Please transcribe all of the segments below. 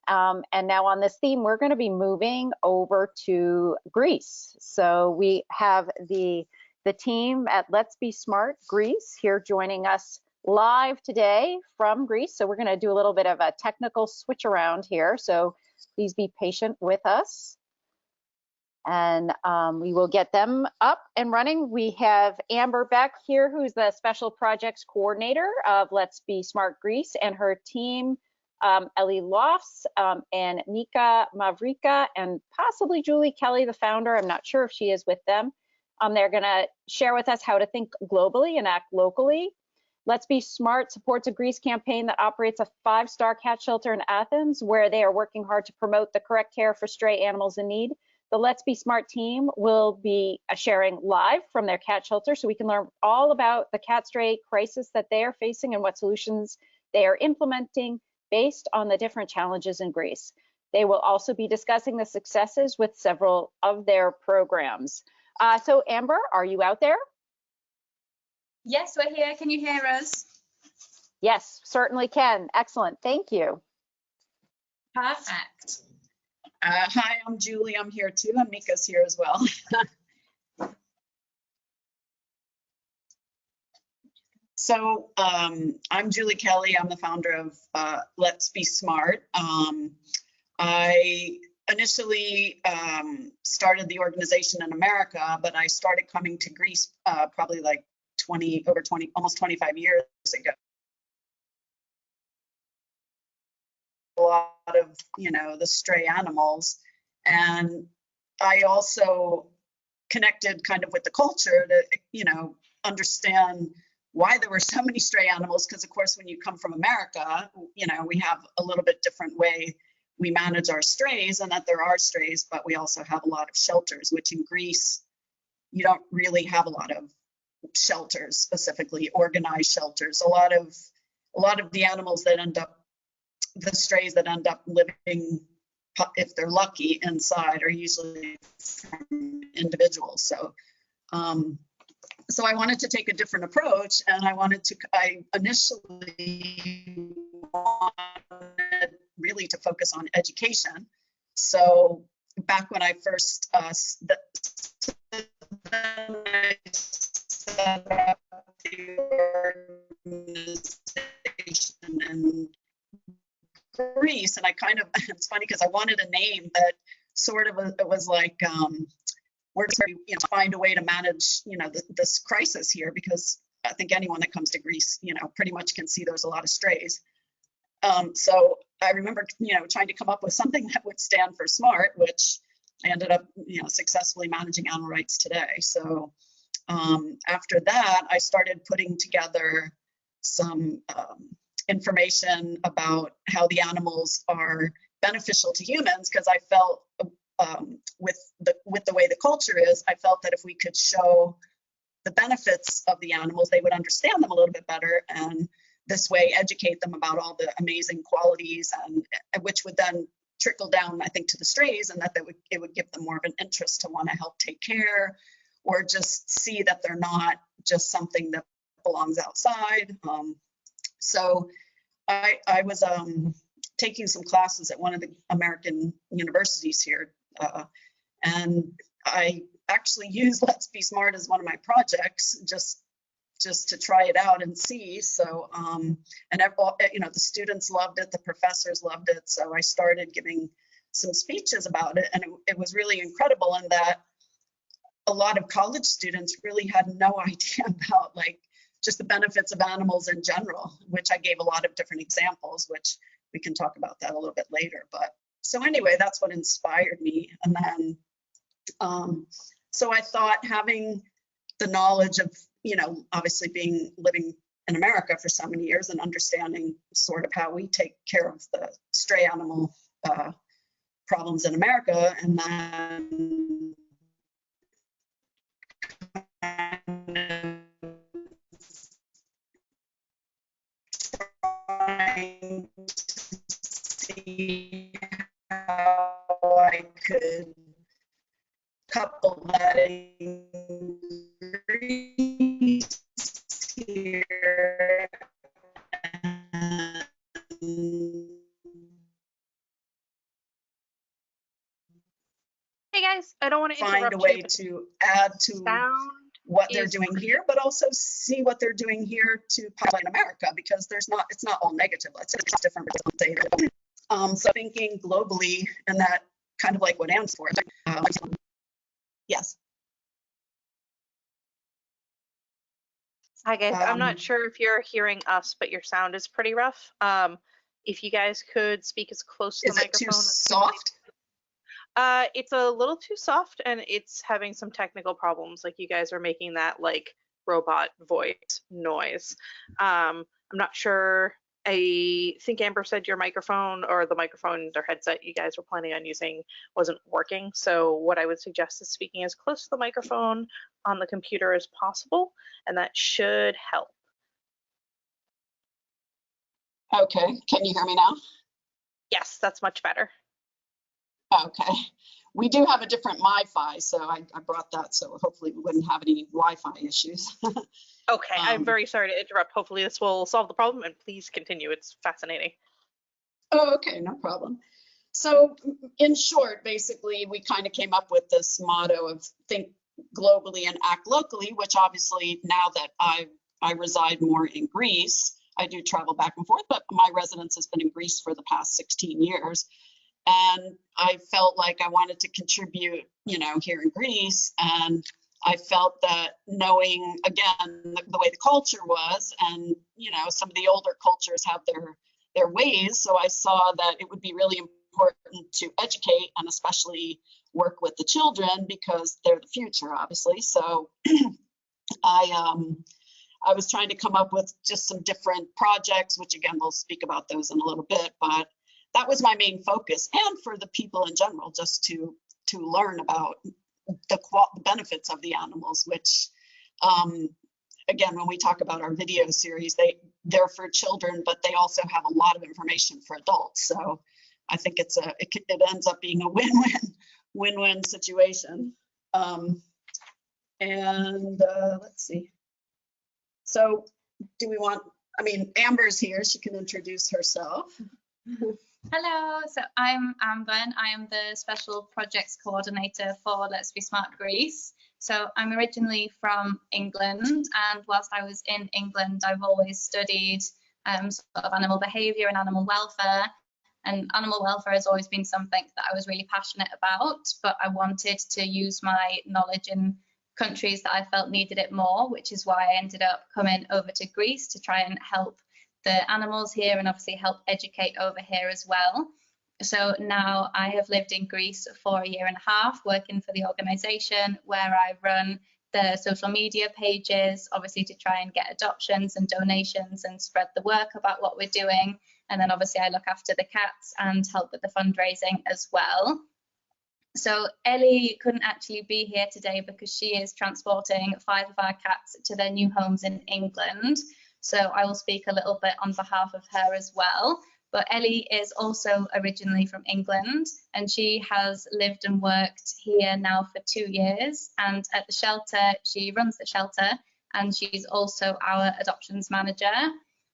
And now on this theme, we're going to be moving over to Greece. So we have the team at Let's Be Smart Greece here joining us live today from Greece. So we're going to do a little bit of a technical switch around here. So please be patient with us. And we will get them up and running. We have Amber Beck here, who's the Special Projects Coordinator of Let's Be Smart Greece, and her team, Ellie Lofts and Nika Mavrika, and possibly Julie Kelly, the founder. I'm not sure if she is with them. They're going to share with us how to think globally and act locally. Let's Be Smart supports a Greece campaign that operates a 5-star cat shelter in Athens, where they are working hard to promote the correct care for stray animals in need. The Let's Be Smart team will be sharing live from their cat shelter, so we can learn all about the cat stray crisis that they are facing and what solutions they are implementing based on the different challenges in Greece. They will also be discussing the successes with several of their programs. So Amber, are you out there? Yes, we're here. Can you hear us? Yes, certainly can. Excellent. Thank you. Perfect. Hi, I'm Julie. I'm here too, and Mika's here as well. So I'm Julie Kelly. I'm the founder of Let's Be Smart. I initially started the organization in America, but I started coming to Greece probably like almost 25 years ago. A lot of, the stray animals, and I also connected kind of with the culture to, understand why there were so many stray animals, because of course when you come from America, we have a little bit different way we manage our strays, and that there are strays, but we also have a lot of shelters, which in Greece you don't really have a lot of shelters, specifically organized shelters. A lot of the animals that end up, the strays that end up living, if they're lucky, inside are usually from individuals. So so I wanted to take a different approach, and I initially wanted really to focus on education. So back when I first set up the organization in Greece, and it's funny because I wanted a name that sort of was like, we're trying to find a way to manage, this crisis here, because I think anyone that comes to Greece, pretty much can see there's a lot of strays. So I remember, trying to come up with something that would stand for SMART, which I ended up, successfully managing animal rights today. So after that, I started putting together some information about how the animals are beneficial to humans, because I felt with the way the culture is, I felt that if we could show the benefits of the animals, they would understand them a little bit better, and this way educate them about all the amazing qualities, and which would then trickle down, I think, to the strays, and that it would give them more of an interest to want to help take care, or just see that they're not just something that belongs outside. So I was taking some classes at one of the American universities here, and I actually used Let's Be Smart as one of my projects, just to try it out and see. So and the students loved it, the professors loved it, so I started giving some speeches about it, and it was really incredible in that a lot of college students really had no idea about just the benefits of animals in general, which I gave a lot of different examples, which we can talk about that a little bit later. But so anyway, that's what inspired me. And then so I thought, having the knowledge of, obviously living in America for so many years and understanding sort of how we take care of the stray animal problems in America, and then trying to see how I could couple that in Greece here and guys, I don't want to find interrupt a way you, but to add to sound what they're is doing here, but also see what they're doing here to populate America, because it's not all negative. Let's say it's different data. So thinking globally, and that kind of like what Anne's for. Yes. Hi guys, I'm not sure if you're hearing us, but your sound is pretty rough. If you guys could speak as close to the microphone. Is it too soft? It's a little too soft, and it's having some technical problems. Like, you guys are making that like robot voice noise. I'm not sure. I think Amber said your microphone, or the microphone or headset you guys were planning on using, wasn't working. So what I would suggest is speaking as close to the microphone on the computer as possible, and that should help. Okay, can you hear me now? Yes, that's much better. Okay. We do have a different Wi-Fi, so I brought that, so hopefully we wouldn't have any Wi-Fi issues. Okay, I'm very sorry to interrupt. Hopefully this will solve the problem, and please continue. It's fascinating. Oh, okay, no problem. So in short, basically, we kind of came up with this motto of think globally and act locally, which obviously now that I reside more in Greece, I do travel back and forth, but my residence has been in Greece for the past 16 years. And I felt like I wanted to contribute, here in Greece. And I felt that knowing, again, the way the culture was, and, some of the older cultures have their ways. So I saw that it would be really important to educate and especially work with the children, because they're the future, obviously. So I was trying to come up with just some different projects, which again, we'll speak about those in a little bit, but that was my main focus, and for the people in general, just to learn about the benefits of the animals, which again, when we talk about our video series, they're for children, but they also have a lot of information for adults. So I think it ends up being a win-win situation. Let's see. So Amber's here. She can introduce herself. Hello, so I'm Amber, and I am the Special Projects Coordinator for Let's Be Smart Greece. So I'm originally from England, and whilst I was in England, I've always studied sort of animal behaviour and animal welfare. And animal welfare has always been something that I was really passionate about, but I wanted to use my knowledge in countries that I felt needed it more, which is why I ended up coming over to Greece to try and help the animals here, and obviously help educate over here as well. So now I have lived in Greece for 1.5 years, working for the organisation, where I run the social media pages, obviously to try and get adoptions and donations and spread the work about what we're doing. And then obviously I look after the cats and help with the fundraising as well. So Ellie couldn't actually be here today because she is transporting 5 of our cats to their new homes in England. So I will speak a little bit on behalf of her as well. But Ellie is also originally from England, and she has lived and worked here now for 2 years. And at the shelter, she runs the shelter, and she's also our adoptions manager.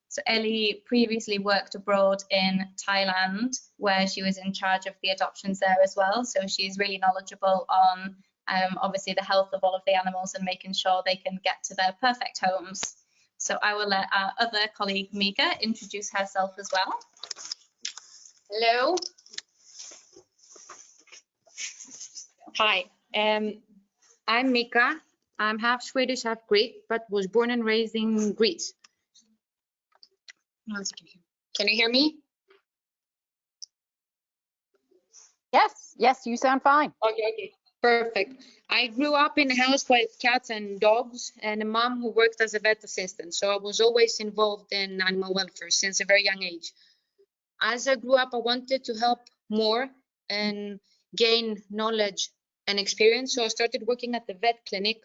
So Ellie previously worked abroad in Thailand, where she was in charge of the adoptions there as well. So she's really knowledgeable on obviously the health of all of the animals and making sure they can get to their perfect homes. So I will let our other colleague, Mika, introduce herself as well. Hello. Hi, I'm Mika. I'm half Swedish, half Greek, but was born and raised in Greece. Can you hear me? Yes, you sound fine. Okay, perfect. I grew up in a house with cats and dogs, and a mom who worked as a vet assistant. So I was always involved in animal welfare since a very young age. As I grew up, I wanted to help more and gain knowledge and experience. So I started working at the vet clinic.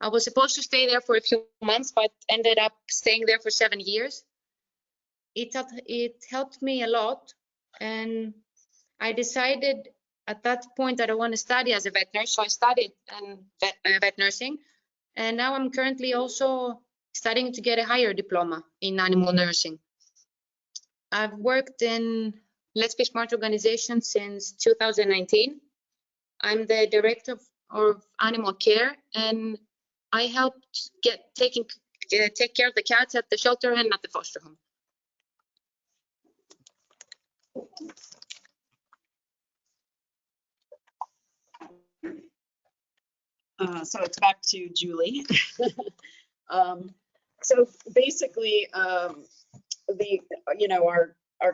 I was supposed to stay there for a few months, but ended up staying there for 7 years. It helped me a lot, and I decided at that point that I want to study as a vet nurse. So I studied vet nursing, and now I'm currently also studying to get a higher diploma in animal nursing. I've worked in Let's Be Smart organization since 2019. I'm the director of animal care, and I help take care of the cats at the shelter and at the foster home. So it's back to Julie. So basically, our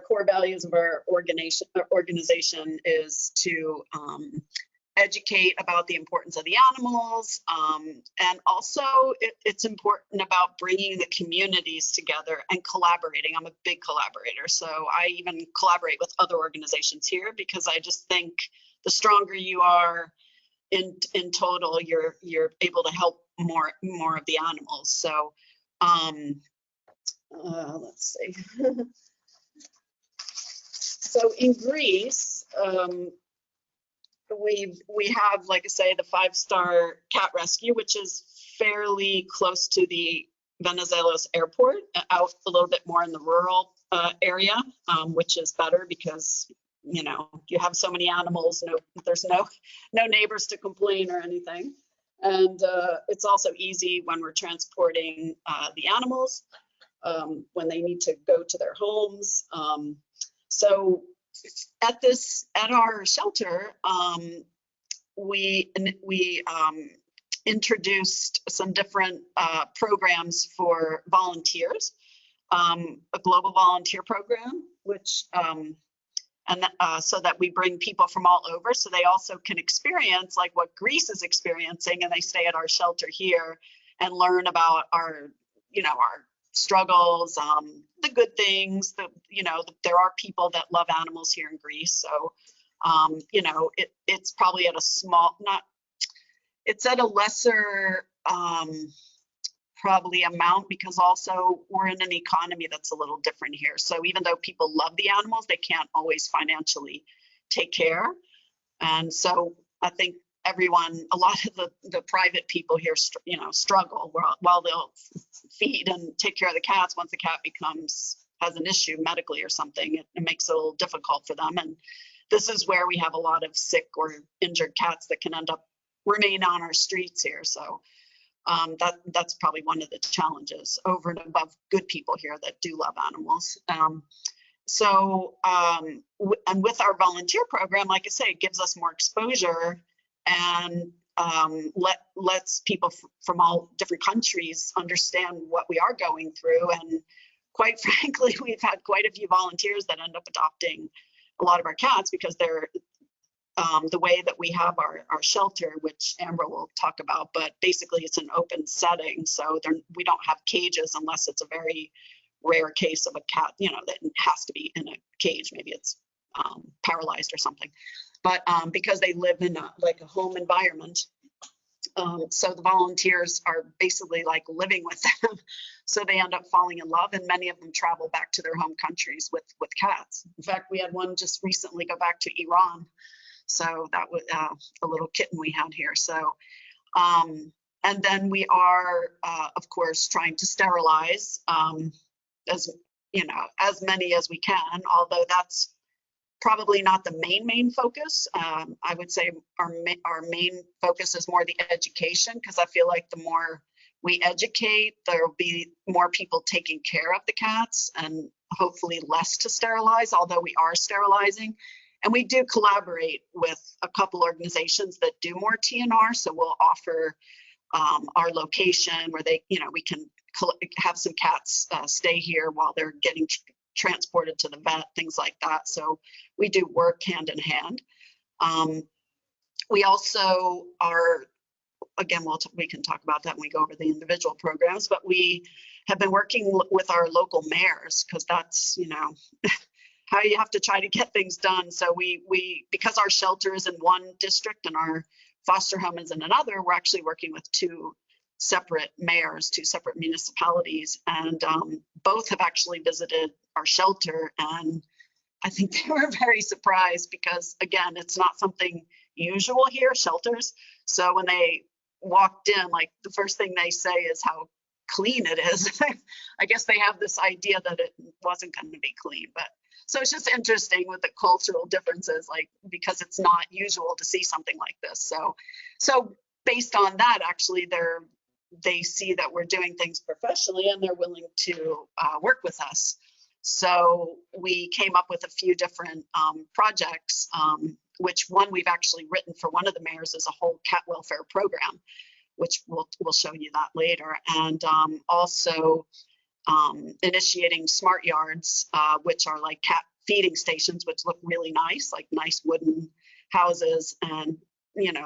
core values of our organization is to educate about the importance of the animals, and also it's important about bringing the communities together and collaborating. I'm a big collaborator, so I even collaborate with other organizations here because I just think the stronger you are in total, you're able to help more of the animals. So let's see. So in Greece, we have, like I say, the 5-star cat rescue, which is fairly close to the Venizelos airport, out a little bit more in the rural area, which is better because you have so many animals. There's no neighbors to complain or anything, and it's also easy when we're transporting the animals when they need to go to their homes. So at our shelter, we introduced some different programs for volunteers, a global volunteer program, which so that we bring people from all over, so they also can experience like what Greece is experiencing, and they stay at our shelter here and learn about our struggles, the good things. There are people that love animals here in Greece, so it's probably at a lesser probably amount, because also we're in an economy that's a little different here. So even though people love the animals, they can't always financially take care. And so I think a lot of the private people here, struggle while they'll feed and take care of the cats. Once the cat has an issue medically or something, it makes it a little difficult for them. And this is where we have a lot of sick or injured cats that can remain on our streets here. So that's probably one of the challenges over and above good people here that do love animals. And with our volunteer program, like I say, it gives us more exposure and lets people from all different countries understand what we are going through. And quite frankly, we've had quite a few volunteers that end up adopting a lot of our cats because they're the way that we have our shelter, which Amber will talk about, but basically it's an open setting, so we don't have cages unless it's a very rare case of a cat, that has to be in a cage. Maybe it's paralyzed or something, but because they live in a home environment, so the volunteers are basically like living with them, so they end up falling in love, and many of them travel back to their home countries with cats. In fact, we had one just recently go back to Iran. So that was a little kitten we had here. So, and then we are, of course, trying to sterilize as many as we can, although that's probably not the main focus. I would say our main focus is more the education, because I feel like the more we educate, there will be more people taking care of the cats and hopefully less to sterilize, although we are sterilizing. And we do collaborate with a couple organizations that do more TNR. So we'll offer our location where we can have some cats stay here while they're getting transported to the vet, things like that. So we do work hand in hand. We also are, again, we can talk about that when we go over the individual programs, but we have been working with our local mayors, because that's, how you have to try to get things done. So because our shelter is in one district and our foster home is in another, we're actually working with two separate mayors, two separate municipalities, and both have actually visited our shelter. And I think they were very surprised because, again, it's not something usual here, shelters. So when they walked in, the first thing they say is how clean it is. I guess they have this idea that it wasn't going to be clean, but So it's just interesting with the cultural differences, like, because it's not usual to see something like this. So based on that, actually, they see that we're doing things professionally and they're willing to work with us. So we came up with a few different projects, which one we've actually written for one of the mayors is a whole cat welfare program, which we'll show you that later. And also initiating smart yards, which are like cat feeding stations, which look really nice, like nice wooden houses. And,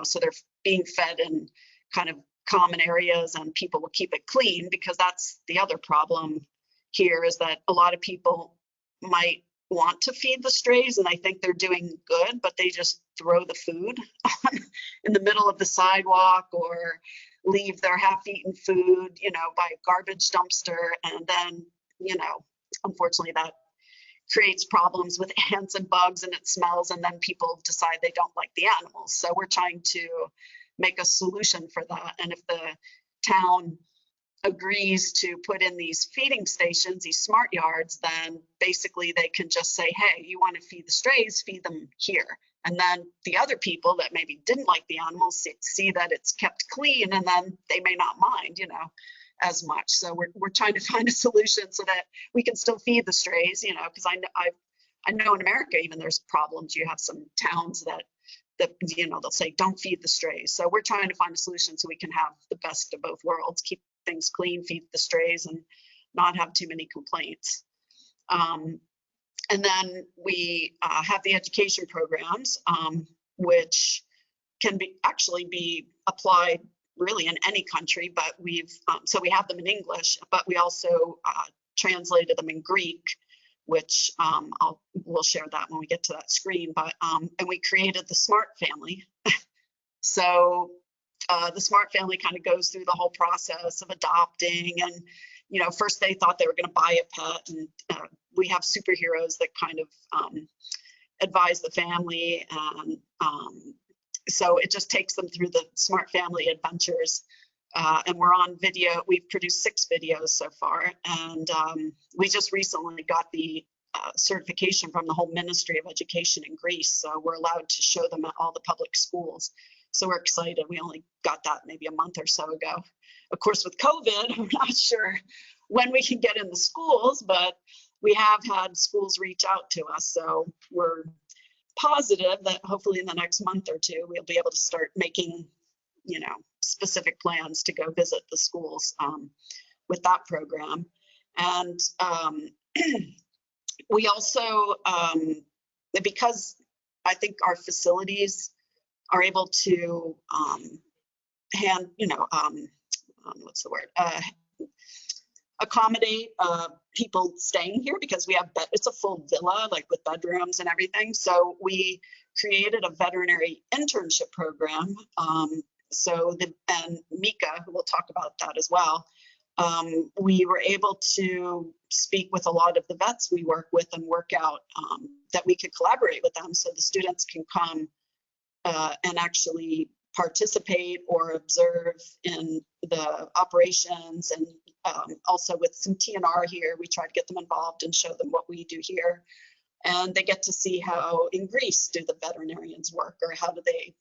so they're being fed in kind of common areas and people will keep it clean, because that's the other problem here, is that a lot of people might want to feed the strays and I think they're doing good, but they just throw the food in the middle of the sidewalk or leave their half-eaten food, by a garbage dumpster. And then, unfortunately that creates problems with ants and bugs and it smells, and then people decide they don't like the animals. So we're trying to make a solution for that. And if the town agrees to put in these feeding stations, these smart yards, then basically they can just say, hey, you want to feed the strays, feed them here. And then the other people that maybe didn't like the animals see that it's kept clean, and then they may not mind, as much. So we're trying to find a solution so that we can still feed the strays, because I know in America even there's problems. You have some towns that they'll say don't feed the strays. So we're trying to find a solution so we can have the best of both worlds, keep things clean, feed the strays, and not have too many complaints. And then we have the education programs, which can actually be applied really in any country, but so we have them in English, but we also translated them in Greek, which we'll share that when we get to that screen. But and we created the S.M.A.R.T family. So the S.M.A.R.T family kind of goes through the whole process of adopting, and first they thought they were going to buy a pet, and we have superheroes that kind of advise the family, and so it just takes them through the S.M.A.R.T family adventures. And we're on video. We've produced 6 videos so far, and we just recently got the certification from the whole Ministry of Education in Greece, so we're allowed to show them at all the public schools. So we're excited. We only got that maybe a month or so ago. Of course, with COVID, I'm not sure when we can get in the schools, but we have had schools reach out to us, so we're positive that hopefully in the next month or two we'll be able to start making specific plans to go visit the schools with that program. And we also, because I think our facilities are able to accommodate people staying here, because we have it's a full villa, like with bedrooms and everything. So we created a veterinary internship program. And Mika, who will talk about that as well, we were able to speak with a lot of the vets we work with and work out that we could collaborate with them, so the students can come and actually participate or observe in the operations. And also with some TNR here, we try to get them involved and show them what we do here. And they get to see how in Greece do the veterinarians work, or how do they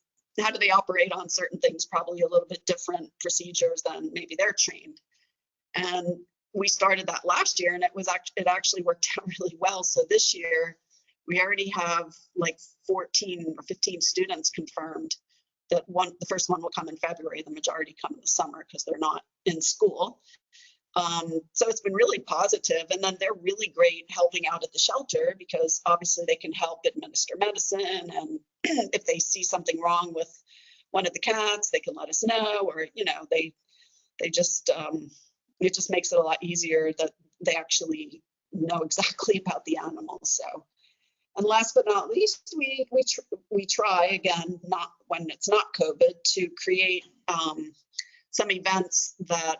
operate on certain things, probably a little bit different procedures than maybe they're trained. And we started that last year, and it actually worked out really well. So this year we already have like 14 or 15 students confirmed. That the first one will come in February. The majority come in the summer because they're not in school. So it's been really positive. And then they're really great helping out at the shelter, because obviously they can help administer medicine. And if they see something wrong with one of the cats, they can let us know, or, they just, it just makes it a lot easier that they actually know exactly about the animals. So, and last but not least, we try, again, not when it's not COVID, to create some events that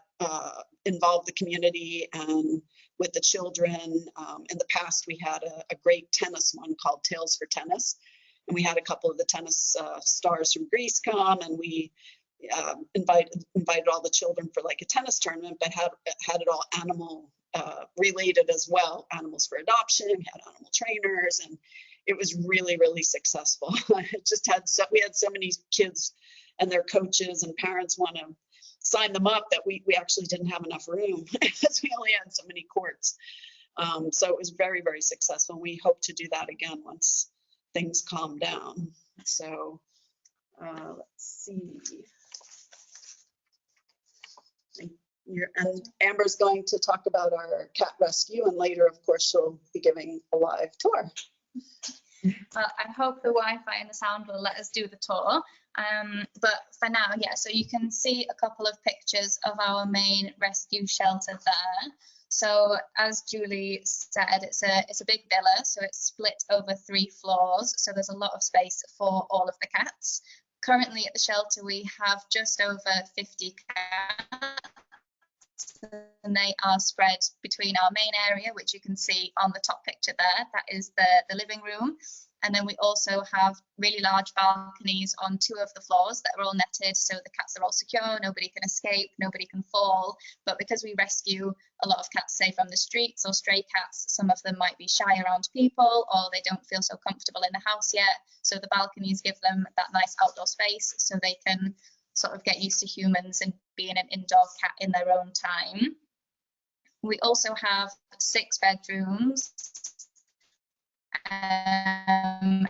involve the community and with the children. In the past, we had a great tennis one called Tales for Tennis, and we had a couple of the tennis stars from Greece come, and we invited all the children for like a tennis tournament, but had it all animal related as well. Animals for adoption, we had animal trainers, and it was really, really successful. It just had we had so many kids and their coaches and parents want to sign them up that we actually didn't have enough room because we only had so many courts. So it was very, very successful. We hope to do that again once things calm down. So let's see. And Amber's going to talk about our cat rescue, and later, of course, she'll be giving a live tour. Well, I hope the Wi-Fi and the sound will let us do the tour. But for now, yeah, so you can see a couple of pictures of our main rescue shelter there. So as Julie said, it's a big villa, so it's split over 3 floors. So there's a lot of space for all of the cats. Currently at the shelter, we have just over 50 cats, and they are spread between our main area, which you can see on the top picture there. That is the living room. And then we also have really large balconies on 2 of the floors that are all netted, so the cats are all secure, nobody can escape, nobody can fall. But because we rescue a lot of cats, say from the streets or stray cats, some of them might be shy around people, or they don't feel so comfortable in the house yet. So the balconies give them that nice outdoor space so they can sort of get used to humans and being an indoor cat in their own time. We also have 6 bedrooms. And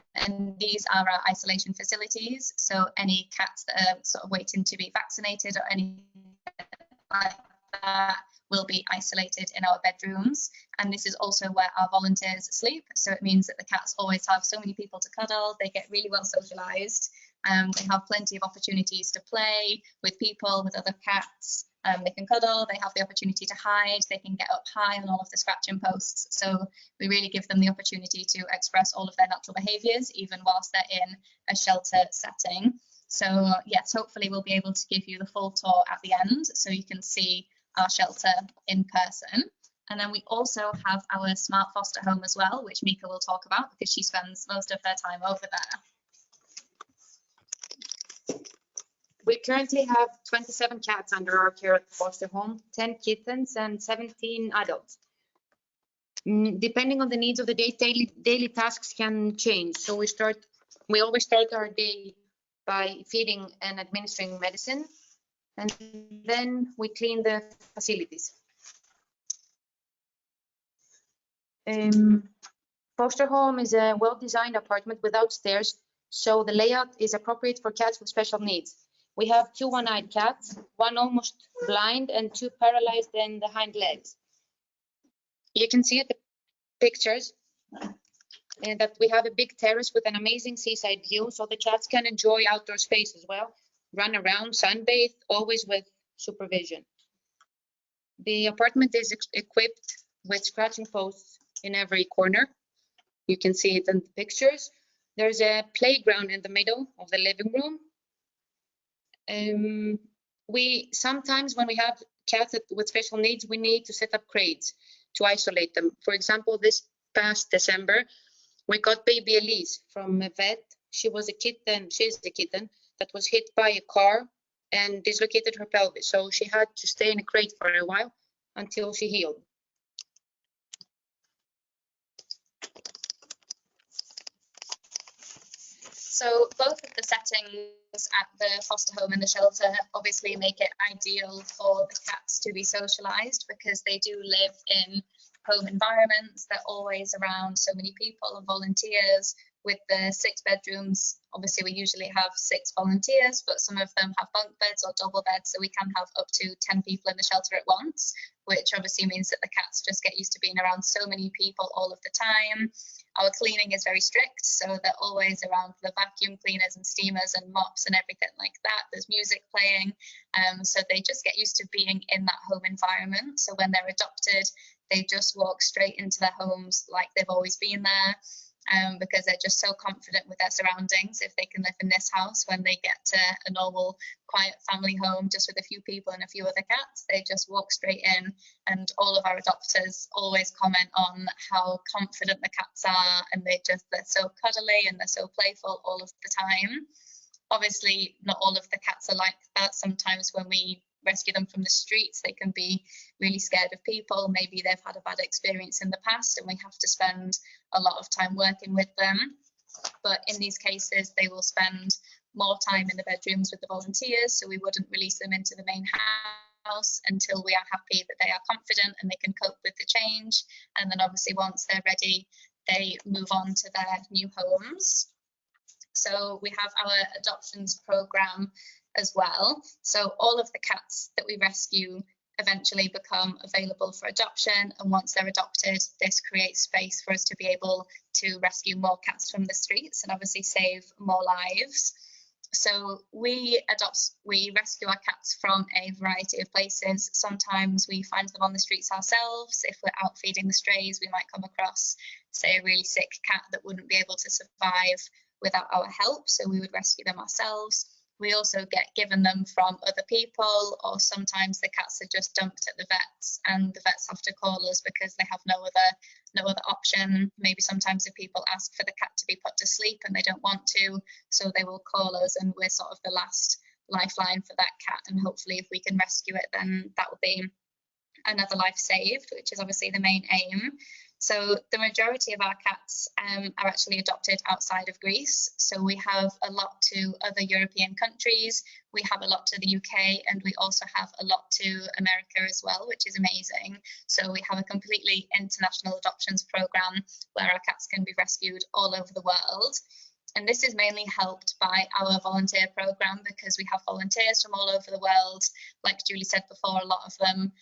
these are our isolation facilities. So any cats that are sort of waiting to be vaccinated or anything like that will be isolated in our bedrooms. And this is also where our volunteers sleep. So it means that the cats always have so many people to cuddle. They get really well socialized. They have plenty of opportunities to play with people, with other cats. They can cuddle, they have the opportunity to hide, they can get up high on all of the scratching posts. So we really give them the opportunity to express all of their natural behaviours, even whilst they're in a shelter setting. So yes, hopefully we'll be able to give you the full tour at the end so you can see our shelter in person. And then we also have our S.M.A.R.T foster home as well, which Mika will talk about because she spends most of her time over there. We currently have 27 cats under our care at the foster home, 10 kittens and 17 adults. Depending on the needs of the day, daily tasks can change. So we always start our day by feeding and administering medicine, and then we clean the facilities. Foster home is a well-designed apartment without stairs, so the layout is appropriate for cats with special needs. We have 2 one-eyed cats, 1 almost blind and 2 paralyzed in the hind legs. You can see at the pictures that we have a big terrace with an amazing seaside view, so the cats can enjoy outdoor space as well, run around, sunbathe, always with supervision. The apartment is equipped with scratching posts in every corner. You can see it in the pictures. There's a playground in the middle of the living room. We sometimes, when we have cats with special needs, we need to set up crates to isolate them. For example, this past December, we got baby Elise from a vet. She's a kitten that was hit by a car and dislocated her pelvis. So she had to stay in a crate for a while until she healed. So both of the settings at the foster home and the shelter obviously make it ideal for the cats to be socialized because they do live in home environments. They're always around so many people and volunteers. With the 6 bedrooms, obviously we usually have 6 volunteers, but some of them have bunk beds or double beds, so we can have up to 10 people in the shelter at once, which obviously means that the cats just get used to being around so many people all of the time. Our cleaning is very strict, so they're always around the vacuum cleaners and steamers and mops and everything like that. There's music playing, so they just get used to being in that home environment. So when they're adopted, they just walk straight into their homes like they've always been there. Because they're just so confident with their surroundings. If they can live in this house, when they get to a normal, quiet family home just with a few people and a few other cats, they just walk straight in. And all of our adopters always comment on how confident the cats are, and they're so cuddly and they're so playful all of the time. Obviously, not all of the cats are like that. Sometimes when we rescue them from the streets. They can be really scared of people. Maybe they've had a bad experience in the past and we have to spend a lot of time working with them. But in these cases, they will spend more time in the bedrooms with the volunteers, so we wouldn't release them into the main house until we are happy that they are confident and they can cope with the change. And then obviously once they're ready, they move on to their new homes. So we have our adoptions program as well. So all of the cats that we rescue eventually become available for adoption, and once they're adopted, this creates space for us to be able to rescue more cats from the streets and obviously save more lives. So we rescue our cats from a variety of places. Sometimes we find them on the streets ourselves. If we're out feeding the strays, we might come across, say, a really sick cat that wouldn't be able to survive without our help, so we would rescue them ourselves. We also get given them from other people, or sometimes the cats are just dumped at the vets and the vets have to call us because they have no other option. Maybe sometimes the people ask for the cat to be put to sleep and they don't want to, so they will call us, and we're sort of the last lifeline for that cat, and hopefully if we can rescue it, then that will be another life saved, which is obviously the main aim. So the majority of our cats are actually adopted outside of Greece. So we have a lot to other European countries, we have a lot to the UK, and we also have a lot to America as well, which is amazing. So we have a completely international adoptions program where our cats can be rescued all over the world. And this is mainly helped by our volunteer program, because we have volunteers from all over the world. Like Julie said before, a lot of them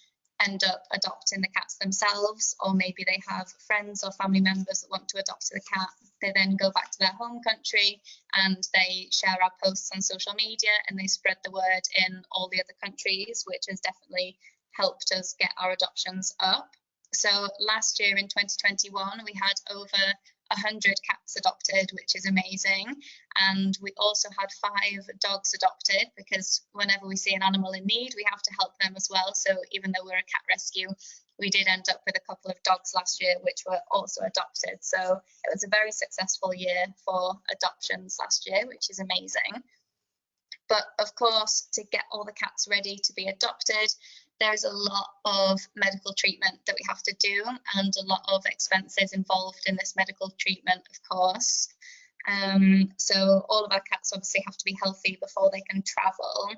end up adopting the cats themselves, or maybe they have friends or family members that want to adopt the cat. They then go back to their home country and they share our posts on social media and they spread the word in all the other countries, which has definitely helped us get our adoptions up. So last year in 2021, we had over 100 cats adopted, which is amazing. And we also had 5 dogs adopted, because whenever we see an animal in need, we have to help them as well. So even though we're a cat rescue, we did end up with a couple of dogs last year, which were also adopted. So it was a very successful year for adoptions last year, which is amazing. But of course, to get all the cats ready to be adopted, there's a lot of medical treatment that we have to do, and a lot of expenses involved in this medical treatment, of course. So all of our cats obviously have to be healthy before they can travel.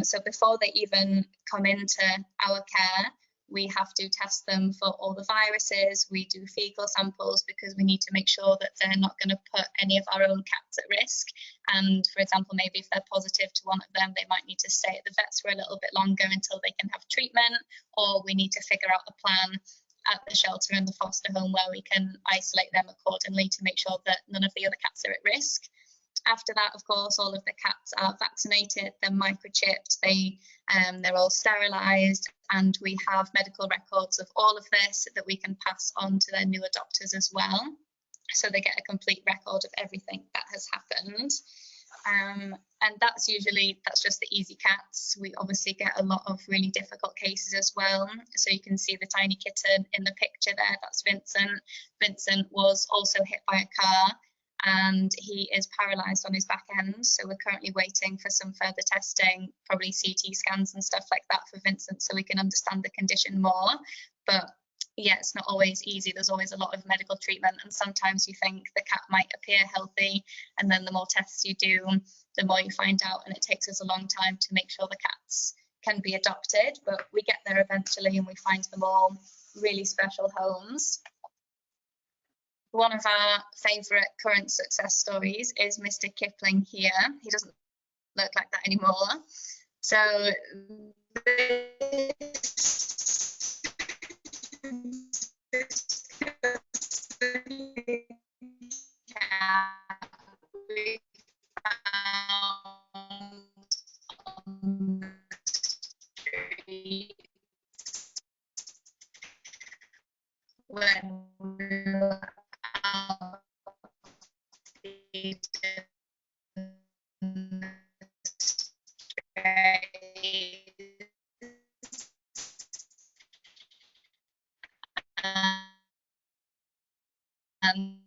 So before they even come into our care, we have to test them for all the viruses. We do fecal samples because we need to make sure that they're not going to put any of our own cats at risk. And for example, maybe if they're positive to one of them, they might need to stay at the vets for a little bit longer until they can have treatment, or we need to figure out a plan at the shelter and the foster home where we can isolate them accordingly to make sure that none of the other cats are at risk. After that, of course, all of the cats are vaccinated, they're microchipped, they're all sterilised, and we have medical records of all of this that we can pass on to their new adopters as well. So they get a complete record of everything that has happened. And that's just the easy cats. We obviously get a lot of really difficult cases as well. So you can see the tiny kitten in the picture there, that's Vincent. Vincent was also hit by a car, and he is paralysed on his back end. So we're currently waiting for some further testing, probably CT scans and stuff like that for Vincent, so we can understand the condition more. But yeah, it's not always easy. There's always a lot of medical treatment, and sometimes you think the cat might appear healthy, and then the more tests you do, the more you find out, and it takes us a long time to make sure the cats can be adopted. But we get there eventually, and we find them all really special homes. One of our favourite current success stories is Mr. Kipling here. He doesn't look like that anymore. So we found on the street when we were out feeding the strays. And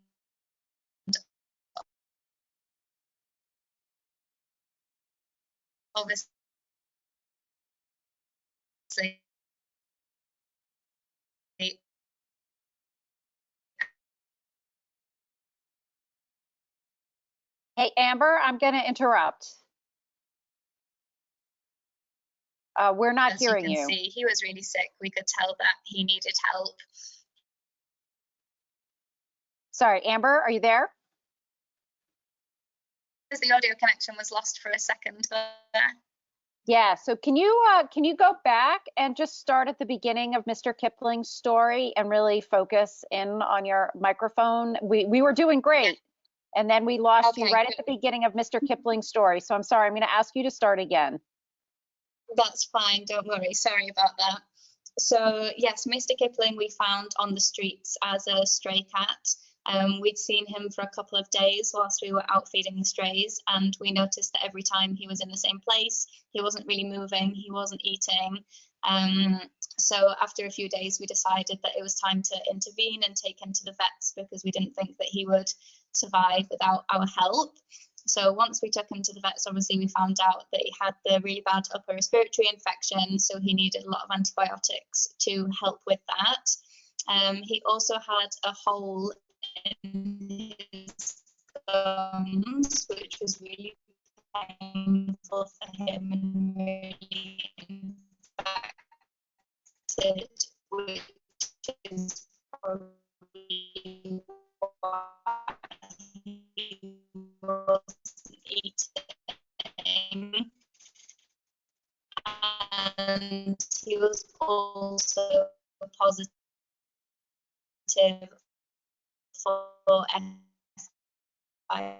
obviously Hey, Amber, I'm going to interrupt. We're not As hearing you you. can see, he was really sick. We could tell that he needed help. Sorry, Amber, are you there? As the audio connection was lost for a second there. Yeah, so can you go back and just start at the beginning of Mr. Kipling's story and really focus in on your microphone? We were doing great, and then we lost you Okay, right at the beginning of Mr. Kipling's story. So I'm sorry, I'm going to ask you to start again. That's fine, don't worry, sorry about that. So yes, Mr. Kipling we found on the streets as a stray cat. We'd seen him for a couple of days whilst we were out feeding the strays, and we noticed that every time he was in the same place, he wasn't really moving, he wasn't eating. So after a few days, we decided that it was time to intervene and take him to the vets because we didn't think that he would survive without our help. So once we took him to the vets, obviously we found out that he had the really bad upper respiratory infection, so he needed a lot of antibiotics to help with that. He also had a hole in his gums, which was really painful for him and really infected, which is probably why he wasn't eating. And he was also positive for HIV,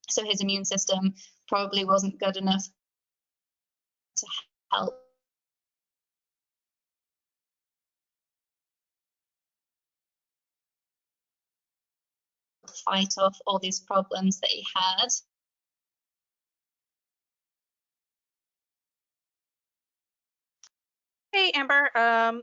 so his immune system probably wasn't good enough to help fight off all these problems that he had. Hey, Amber,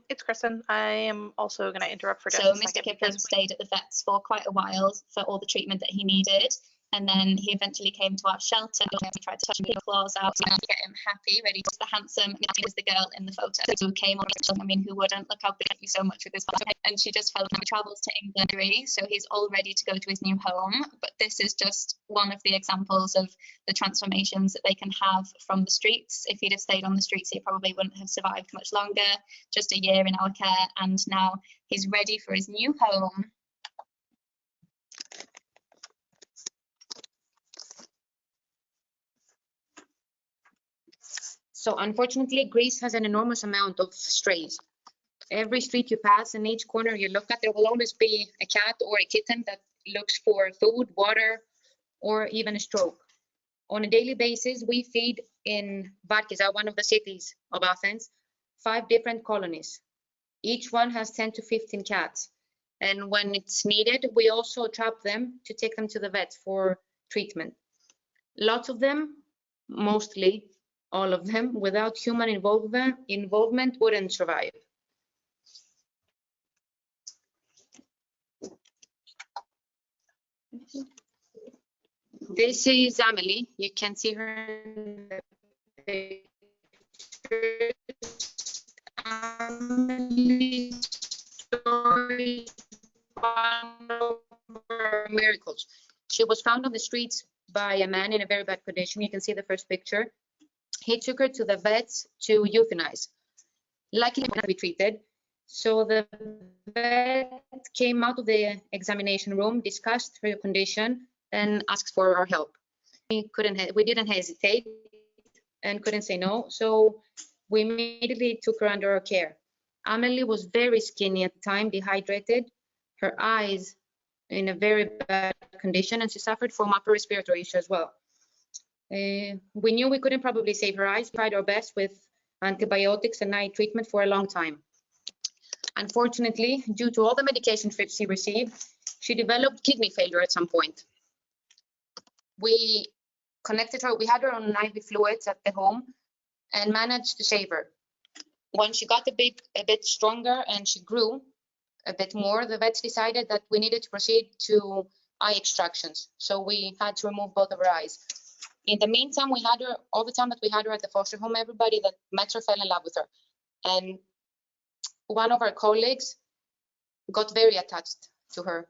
it's Kristen. I am also going to interrupt for just So a Mr. second Kipling stayed at the vets for quite a while for all the treatment that he needed. And then he eventually came to our shelter. We tried to touch him with claws out to get him happy, ready to the handsome. He was the girl in the photo who came on. I mean, who wouldn't? Look how big you so much with his photo. And she just felt he travels to England, so he's all ready to go to his new home. But this is just one of the examples of the transformations that they can have from the streets. If he'd have stayed on the streets, he probably wouldn't have survived much longer. Just a year in our care, and now he's ready for his new home. So unfortunately, Greece has an enormous amount of strays. Every street you pass and each corner you look at, there will always be a cat or a kitten that looks for food, water, or even a stroke. On a daily basis, we feed in Varkisa, one of the cities of Athens, 5 different colonies. Each one has 10 to 15 cats. And when it's needed, we also trap them to take them to the vets for treatment. Lots of them, mostly all of them, without human involvement wouldn't survive. This is Amelie. You can see her in the picture. Amelie's story, one of her miracles. She was found on the streets by a man in a very bad condition. You can see the first picture. He took her to the vets to euthanize. Luckily, she had to be treated. So the vet came out of the examination room, discussed her condition, and asked for our help. We didn't hesitate and couldn't say no. So we immediately took her under our care. Amelie was very skinny at the time, dehydrated, her eyes in a very bad condition, and she suffered from upper respiratory issue as well. We knew we couldn't probably save her eyes. We tried our best with antibiotics and eye treatment for a long time. Unfortunately, due to all the medication she received, she developed kidney failure at some point. We connected her, we had her on IV fluids at the home and managed to save her. When she got a bit stronger and she grew a bit more, the vets decided that we needed to proceed to eye extractions. So we had to remove both of her eyes. In the meantime, we had her, all the time that we had her at the foster home, everybody that met her fell in love with her. And one of our colleagues got very attached to her.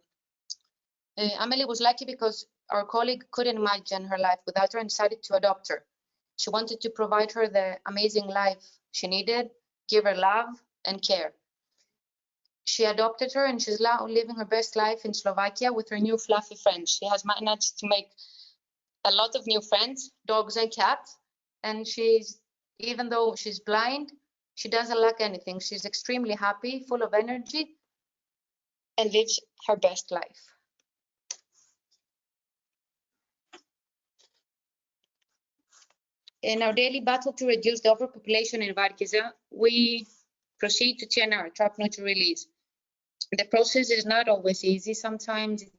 Amelie was lucky because our colleague couldn't imagine her life without her and decided to adopt her. She wanted to provide her the amazing life she needed, give her love and care. She adopted her and she's now living her best life in Slovakia with her new fluffy friends. She has managed to make a lot of new friends, dogs and cats, and even though she's blind, she doesn't lack anything. She's extremely happy, full of energy, and lives her best life. In our daily battle to reduce the overpopulation in Varkiza, we proceed to TNR, trap, nurture, release. The process is not always easy. Sometimes it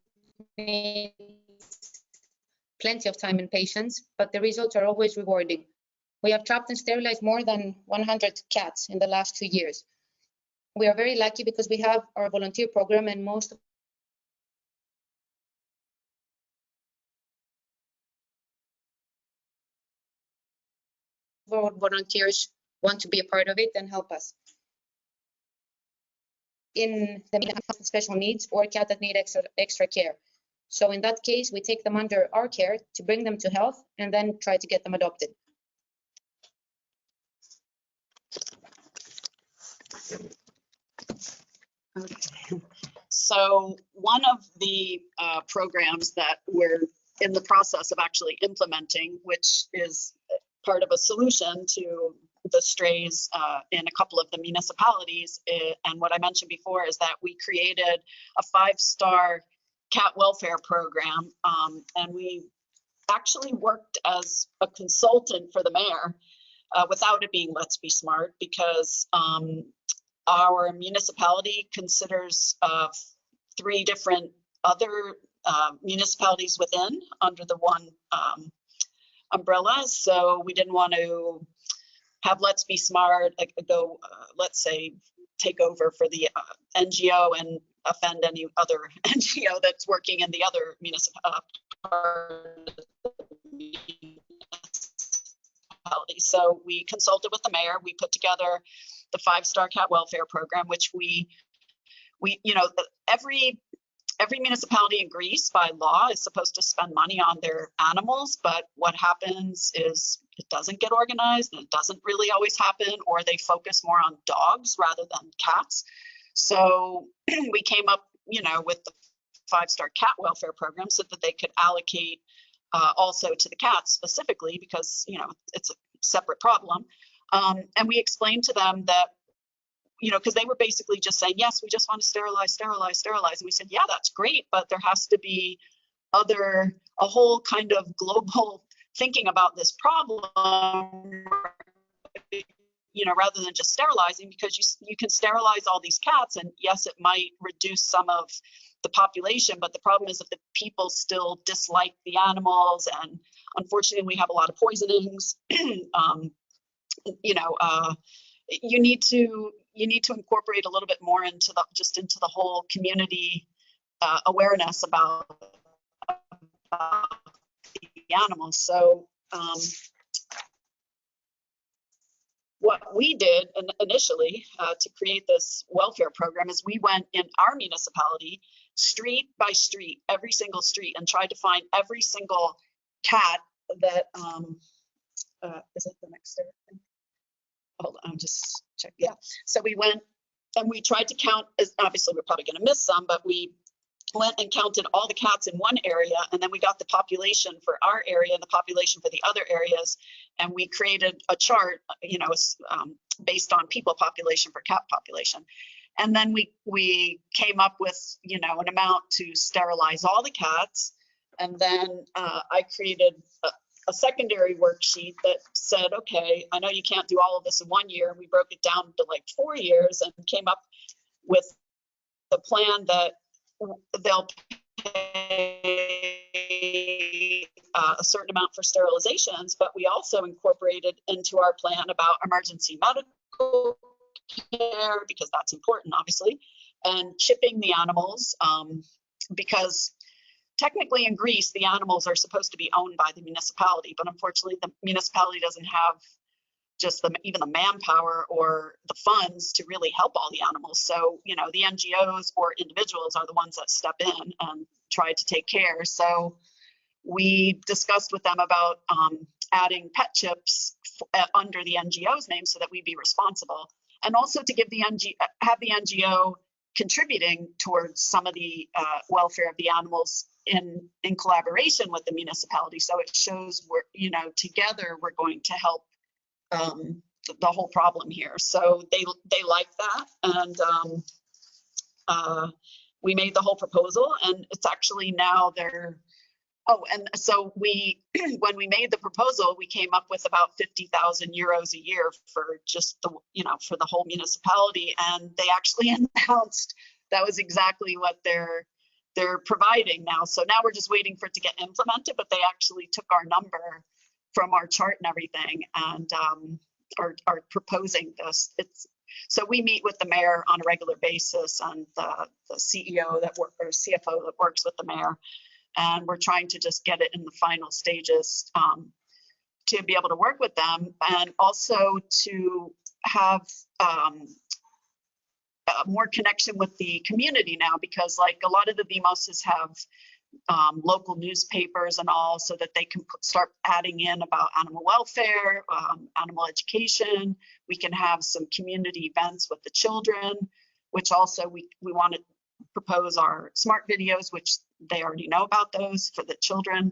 needs plenty of time and patience, but the results are always rewarding. We have trapped and sterilized more than 100 cats in the last 2 years. We are very lucky because we have our volunteer program, and most of our volunteers want to be a part of it and help us. In the special needs or cat that need extra care. So in that case, we take them under our care to bring them to health and then try to get them adopted. Okay. So one of the programs that we're in the process of actually implementing, which is part of a solution to the strays in a couple of the municipalities, and what I mentioned before is that we created a 5-star cat welfare program, and we actually worked as a consultant for the mayor without it being Let's Be Smart, because our municipality considers 3 different other municipalities within under the one umbrella. So we didn't want to have Let's Be Smart go, let's say, take over for the NGO and offend any other NGO that's working in the other municipality. So we consulted with the mayor. We put together the 5-star cat welfare program, which we you know, every municipality in Greece by law is supposed to spend money on their animals, but what happens is it doesn't get organized, and it doesn't really always happen, or they focus more on dogs rather than cats. So we came up, you know, with the 5-star cat welfare program so that they could allocate also to the cats specifically, because, you know, it's a separate problem. And we explained to them that, you know, because they were basically just saying, yes, we just want to sterilize. And we said, yeah, that's great, but there has to be a whole kind of global thinking about this problem, you know, rather than just sterilizing, because you can sterilize all these cats, and yes, it might reduce some of the population, but the problem is that the people still dislike the animals, and unfortunately we have a lot of poisonings. You know, you need to incorporate a little bit more into the whole community awareness about the animals. So what we did initially to create this welfare program is we went in our municipality street by street, every single street, and tried to find every single cat that is it the next thing? Hold on, I'm just checking. Yeah. So we went and we tried to count, obviously we're probably going to miss some, but we went and counted all the cats in one area, and then we got the population for our area and the population for the other areas, and we created a chart, you know, based on people population for cat population. And then we came up with, you know, an amount to sterilize all the cats. And then I created a secondary worksheet that said, okay, I know you can't do all of this in 1 year. And we broke it down to like 4 years and came up with the plan that they'll pay a certain amount for sterilizations, but we also incorporated into our plan about emergency medical care, because that's important, obviously, and chipping the animals, because technically in Greece, the animals are supposed to be owned by the municipality, but unfortunately the municipality doesn't have just even the manpower or the funds to really help all the animals. So, you know, the NGOs or individuals are the ones that step in and try to take care. So we discussed with them about adding pet chips under the NGO's name so that we'd be responsible, and also to give the have the NGO contributing towards some of the welfare of the animals in collaboration with the municipality. So it shows we're, you know, together we're going to help the whole problem here. So they like that, and we made the whole proposal, and it's actually now they're. Oh, and so we, when we made the proposal, we came up with about 50,000 euros a year for just the, you know, for the whole municipality, and they actually announced that was exactly what they're providing now. So now we're just waiting for it to get implemented, but they actually took our number from our chart and everything, and are proposing this. So we meet with the mayor on a regular basis, and the CEO or CFO that works with the mayor. And we're trying to just get it in the final stages to be able to work with them, and also to have more connection with the community now, because like a lot of the BMOSs have local newspapers and all, so that they can start adding in about animal welfare, animal education. We can have some community events with the children, which also we want to propose our SMART videos, which they already know about those for the children.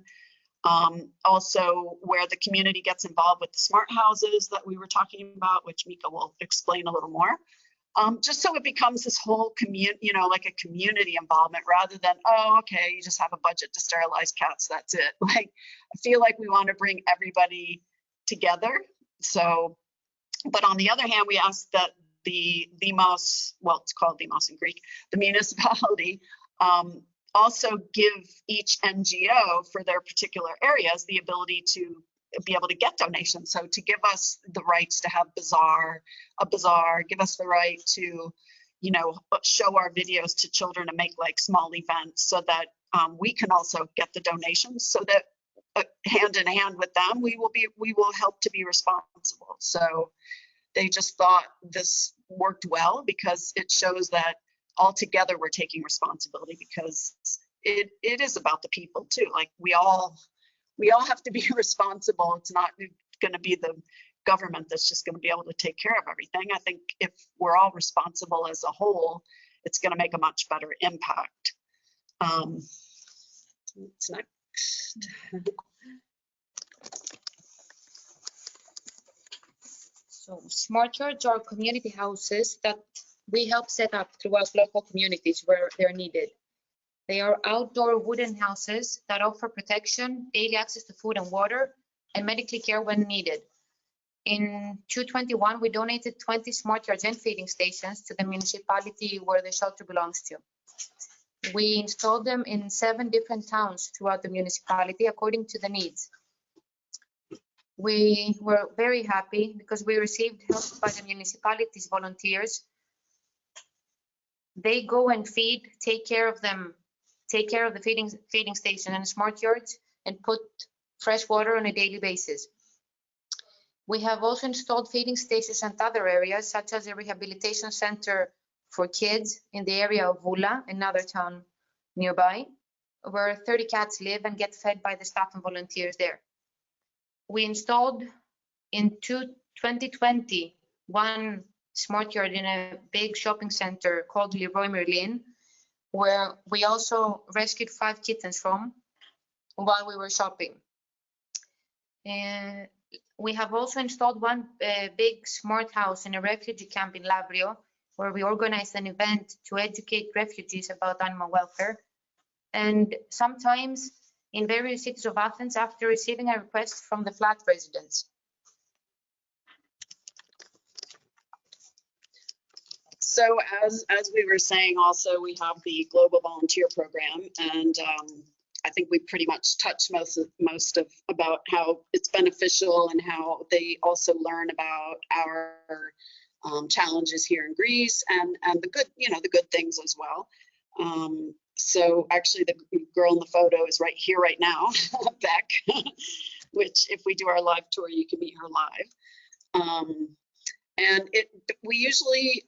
Also where the community gets involved with the SMART houses that we were talking about, which Mika will explain a little more. Just so it becomes this whole community, you know, like a community involvement, rather than, oh, okay, you just have a budget to sterilize cats, that's it. Like, I feel like we want to bring everybody together. So, but on the other hand, we asked that the BMOS, well, it's called BMOS in Greek, the municipality, also give each NGO for their particular areas the ability to be able to get donations. So to give us the rights to have a bazaar, give us the right to, you know, show our videos to children and make like small events, so that we can also get the donations, so that hand in hand with them, we will help to be responsible. So they just thought this worked well, because it shows that all together we're taking responsibility, because it is about the people too. Like we all have to be responsible. It's not going to be the government that's just going to be able to take care of everything. I think if we're all responsible as a whole, it's going to make a much better impact. What's next? So smart yards are community houses that we help set up throughout local communities where they're needed. They are outdoor wooden houses that offer protection, daily access to food and water, and medical care when needed. In 2021, we donated 20 smart yards and feeding stations to the municipality where the shelter belongs to. We installed them in 7 different towns throughout the municipality according to the needs. We were very happy because we received help by the municipality's volunteers. They go and feed, take care of the feeding station and smart yards, and put fresh water on a daily basis. We have also installed feeding stations at other areas, such as a rehabilitation center for kids in the area of Vula, another town nearby, where 30 cats live and get fed by the staff and volunteers there. We installed in 2020 one smart yard in a big shopping center called Leroy Merlin, where we also rescued 5 kittens from while we were shopping. And we have also installed one big smart house in a refugee camp in Lavrio, where we organized an event to educate refugees about animal welfare. And sometimes in various cities of Athens, after receiving a request from the flat residents. So as we were saying, also we have the Global Volunteer Program, and I think we pretty much touched most of about how it's beneficial and how they also learn about our challenges here in Greece, and the good, you know, the good things as well. So actually the girl in the photo is right here right now, Beck, which if we do our live tour, you can meet her live. And we usually,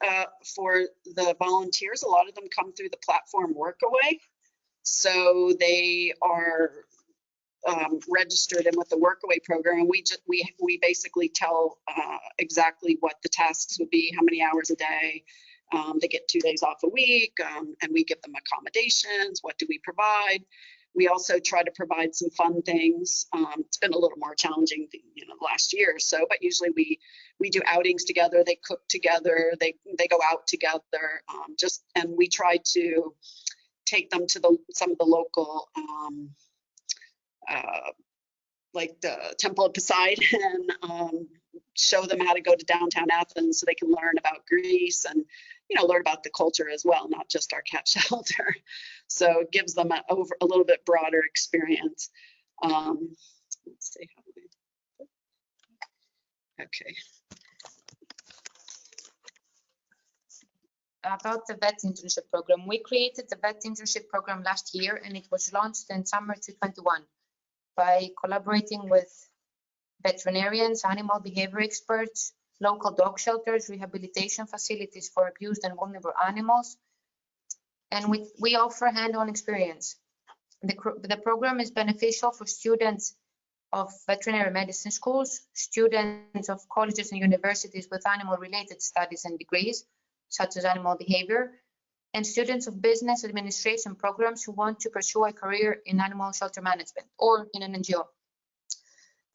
for the volunteers, a lot of them come through the platform Workaway. So they are registered in with the Workaway program, and we basically tell exactly what the tasks would be, how many hours a day. They get 2 days off a week, and we give them accommodations. What do we provide? We also try to provide some fun things. It's been a little more challenging, last year or so, but usually we do outings together. They cook together. They go out together. And we try to take them to some of the local, like the Temple of Poseidon, and show them how to go to downtown Athens so they can learn about Greece and learn about the culture as well, not just our cat shelter. So it gives them a little bit broader experience. Let's see how okay. About the vet internship program, we created the vet internship program last year, and it was launched in summer 2021 by collaborating with veterinarians, animal behavior experts, local dog shelters, rehabilitation facilities for abused and vulnerable animals, and we offer hand-on experience. The program is beneficial for students of veterinary medicine schools, students of colleges and universities with animal-related studies and degrees, such as animal behavior, and students of business administration programs who want to pursue a career in animal shelter management or in an NGO.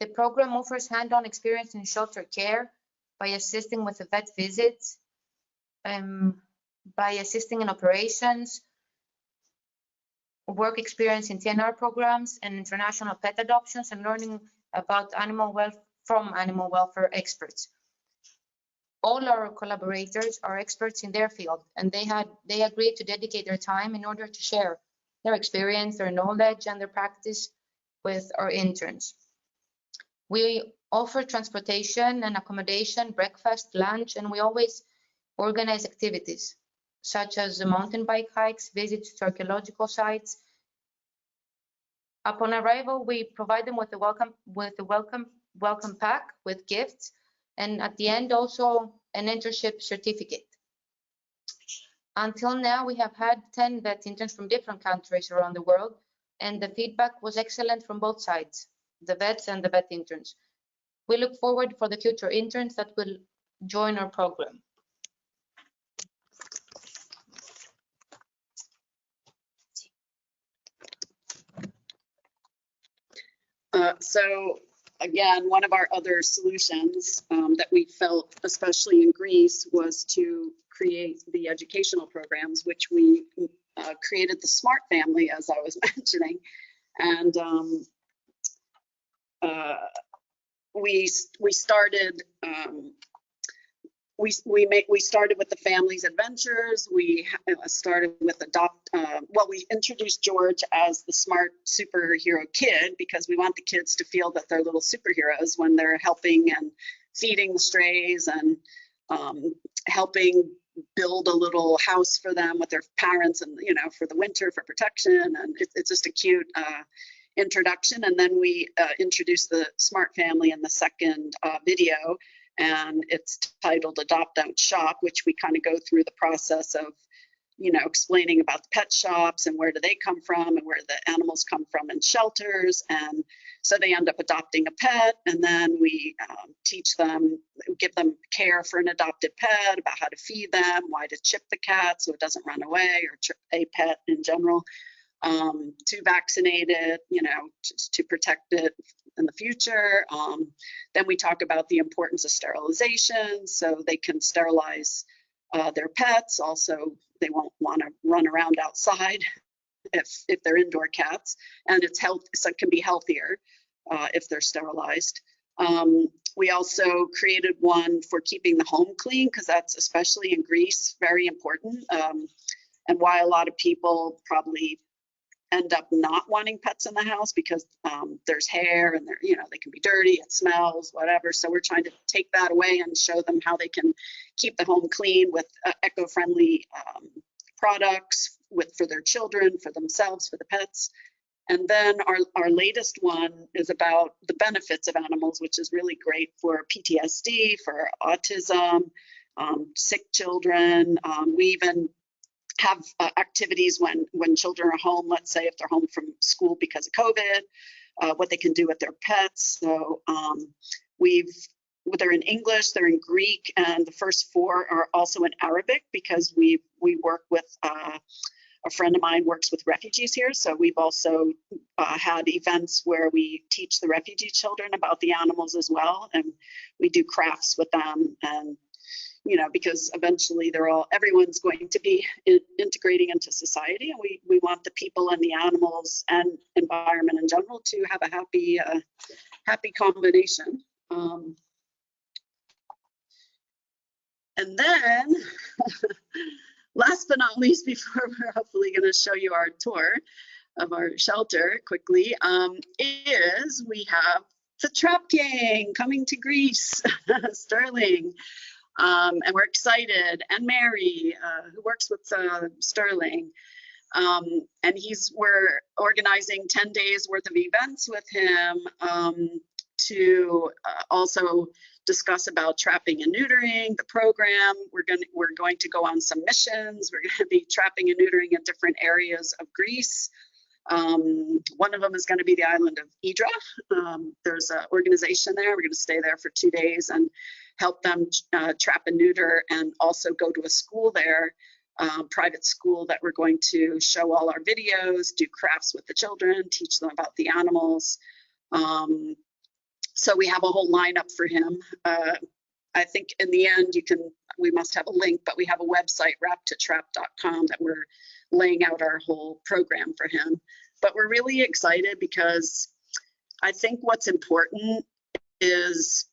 The program offers hand-on experience in shelter care by assisting with the vet visits, by assisting in operations, work experience in TNR programs and international pet adoptions, and learning about from animal welfare experts. All our collaborators are experts in their field, and they agreed to dedicate their time in order to share their experience, their knowledge, and their practice with our interns. We offer transportation and accommodation, breakfast, lunch, and we always organize activities such as mountain bike hikes, visits to archaeological sites. Upon arrival, we provide them with a welcome pack with gifts, and at the end also an internship certificate. Until now, we have had 10 vet interns from different countries around the world, and the feedback was excellent from both sides, the vets and the vet interns. We look forward for the future interns that will join our program. So again, one of our other solutions that we felt, especially in Greece, was to create the educational programs, which we created the S.M.A.R.T family, as I was mentioning. And we started we started with the family's adventures. We started with we introduced George as the smart superhero kid, because we want the kids to feel that they're little superheroes when they're helping and feeding the strays and helping build a little house for them with their parents, and for the winter, for protection. And it's just a cute introduction. And then we introduced the S.M.A.R.T family in the second video, and it's titled Adopt Out Shop, which we kind of go through the process of explaining about the pet shops and where do they come from and where the animals come from in shelters. And so they end up adopting a pet, and then we teach them, give them care for an adopted pet, about how to feed them, why to chip the cat so it doesn't run away, or chip a pet in general, to vaccinate it, to protect it in the future. Then we talk about the importance of sterilization, so they can sterilize their pets. Also, they won't want to run around outside if they're indoor cats, and so it can be healthier if they're sterilized. We also created one for keeping the home clean, because that's, especially in Greece, very important, and why a lot of people probably end up not wanting pets in the house, because there's hair and they can be dirty, it smells, whatever. So we're trying to take that away and show them how they can keep the home clean with eco-friendly products for their children, for themselves, for the pets. And then our latest one is about the benefits of animals, which is really great for PTSD, for autism, sick children. We even have activities when children are home, let's say if they're home from school because of COVID, what they can do with their pets. So they're in English, they're in Greek, and the first 4 are also in Arabic because we work with a friend of mine works with refugees here. So we've also had events where we teach the refugee children about the animals as well. And we do crafts with them. And, because eventually everyone's going to be integrating into society. And we want the people and the animals and environment in general to have a happy combination. And then last but not least, before we're hopefully going to show you our tour of our shelter quickly, is we have the Trap Gang coming to Greece, Sterling, and we're excited. And Mary, who works with Sterling, and we're organizing 10 days worth of events with him to also discuss about trapping and neutering, the program. We're going to go on some missions. We're going to be trapping and neutering in different areas of Greece. One of them is going to be the island of Hydra. There's an organization there. We're going to stay there for 2 days and help them trap and neuter, and also go to a school there, private school, that we're going to show all our videos, do crafts with the children, teach them about the animals. So we have a whole lineup for him. I think in the end, we must have a link, but we have a website, wrap2trap.com, that we're laying out our whole program for him. But we're really excited because I think what's important is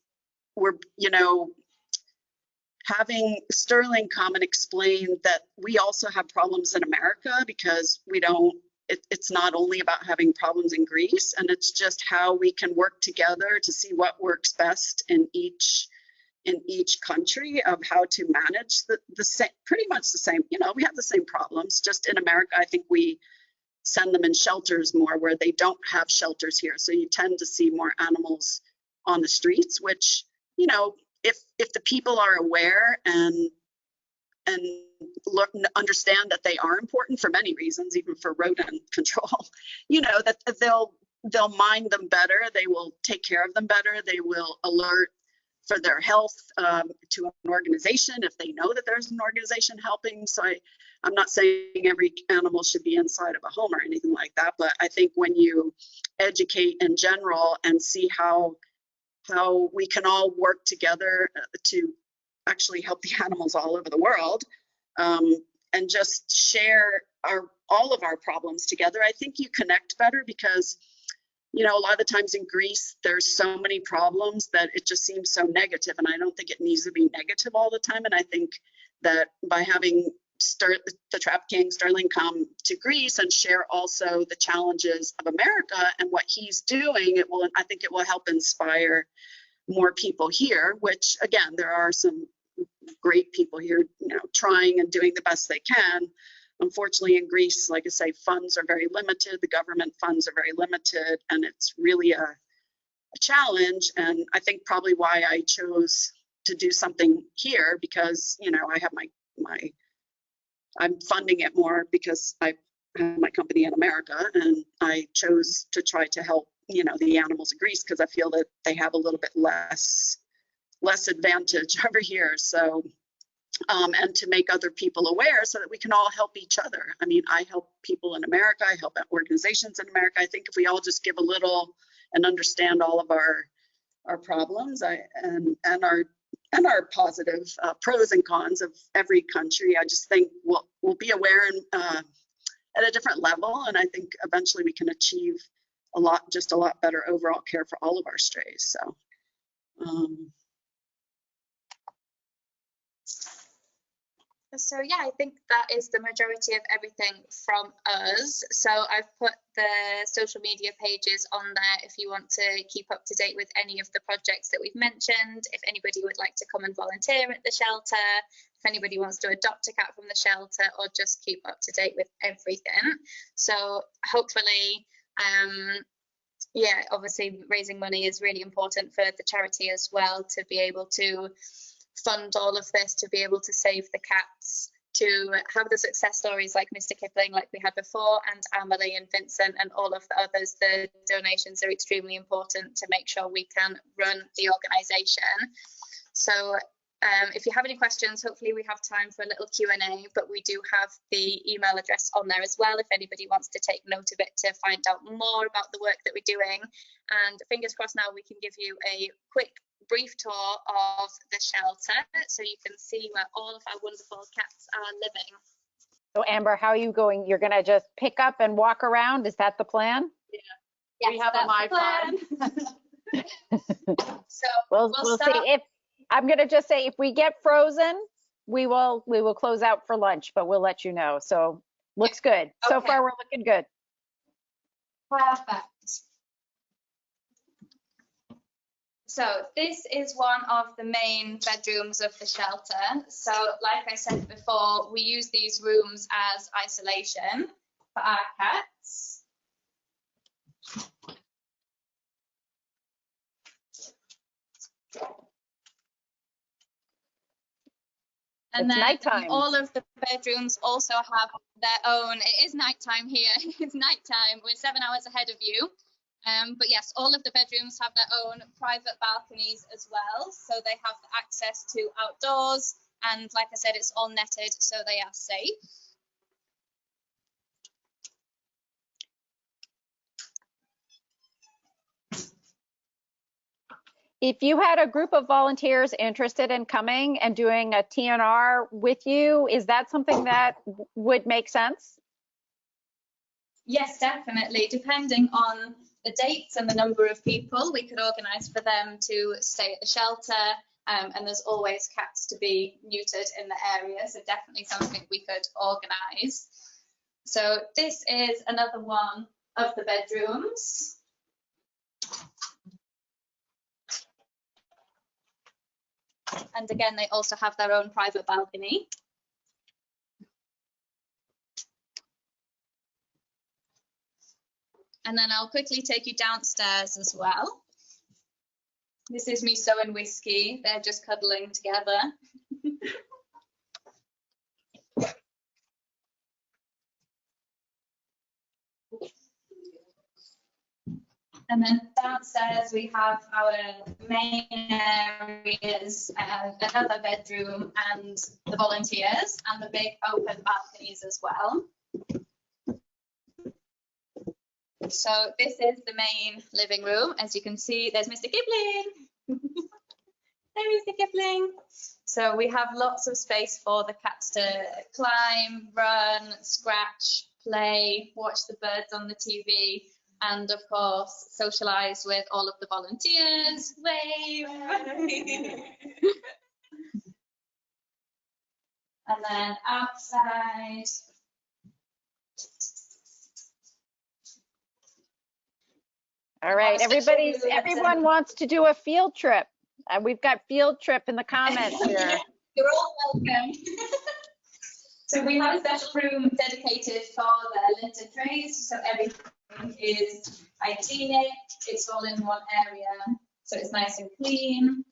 having Sterling come and explain that we also have problems in America, because it's not only about having problems in Greece, and it's just how we can work together to see what works best in each country, of how to manage the same, pretty much the same. We have the same problems. Just in America, I think we send them in shelters more, where they don't have shelters here. So you tend to see more animals on the streets, which, if the people are aware and understand that they are important for many reasons, even for rodent control, that they'll mind them better, they will take care of them better, they will alert for their health to an organization if they know that there's an organization helping. So I'm not saying every animal should be inside of a home or anything like that, but I think when you educate in general and see how we can all work together to actually help the animals all over the world, and just share all of our problems together, I think you connect better, because a lot of the times in Greece, there's so many problems that it just seems so negative, and I don't think it needs to be negative all the time. And I think that by having the Trap King Sterling come to Greece and share also the challenges of America and what he's doing, I think it will help inspire more people here, which again, there are some great people here, trying and doing the best they can. Unfortunately, in Greece, like I say, funds are very limited. The government funds are very limited, and it's really a challenge. And I think probably why I chose to do something here, because, I have I'm funding it more because I have my company in America, and I chose to try to help, the animals in Greece, because I feel that they have a little bit less advantage over here. So, and to make other people aware so that we can all help each other. I mean, I help people in America, I help organizations in America. I think if we all just give a little and understand all of our problems and our positive pros and cons of every country, I just think we'll be aware and at a different level. And I think eventually we can achieve a lot better overall care for all of our strays. So. So yeah, I think that is the majority of everything from us. So I've put the social media pages on there if you want to keep up to date with any of the projects that we've mentioned. If anybody would like to come and volunteer at the shelter, if anybody wants to adopt a cat from the shelter or just keep up to date with everything. So hopefully, yeah, obviously raising money is really important for the charity as well, to be able to fund all of this, to be able to save the cats, to have the success stories like Mr. Kipling, like we had before, and Amelie and Vincent and all of the others. The donations are extremely important to make sure we can run the organisation. So if you have any questions, hopefully we have time for a little Q&A, but we do have the email address on there as well if anybody wants to take note of it to find out more about the work that we're doing. And fingers crossed now we can give you a quick brief tour of the shelter so you can see where all of our wonderful cats are living. So Amber, how are you going? You're gonna just pick up and walk around? Is that the plan? Yeah. We have a MyPod. So We'll see. If I'm gonna just say, if we get frozen, we will close out for lunch, but we'll let you know. So looks good. So Okay. far, we're looking good. Perfect. So this is one of the main bedrooms of the shelter. So like I said before, we use these rooms as isolation for our cats. And It's then nighttime. all of the bedrooms also have their own, it is nighttime here, it's nighttime, we're 7 hours ahead of you. But yes, all of the bedrooms have their own private balconies as well. So they have access to outdoors. And like I said, it's all netted, so they are safe. If you had a group of volunteers interested in coming and doing a TNR with you, is that something that would make sense? Yes, definitely. Depending on the dates and the number of people, we could organise for them to stay at the shelter. And there's always cats to be neutered in the area, so definitely something we could organise. So this is another one of the bedrooms. And again, they also have their own private balcony. And then I'll quickly take you downstairs as well. This is me so and Whiskey. They're just cuddling together. And then downstairs we have our main areas, another bedroom and the volunteers, and the big open balconies as well. So this is the main living room. As you can see, there's Mr. Kipling. Hey, Mr. Kipling. So we have lots of space for the cats to climb, run, scratch, play, watch the birds on the TV, and of course, socialize with all of the volunteers. Wave. And then outside. All right, everyone wants to do a field trip. We've got field trip in the comments here. You're all welcome. So we have a special room dedicated for the litter trays. So everything is hygienic. It's all in one area. So it's nice and clean.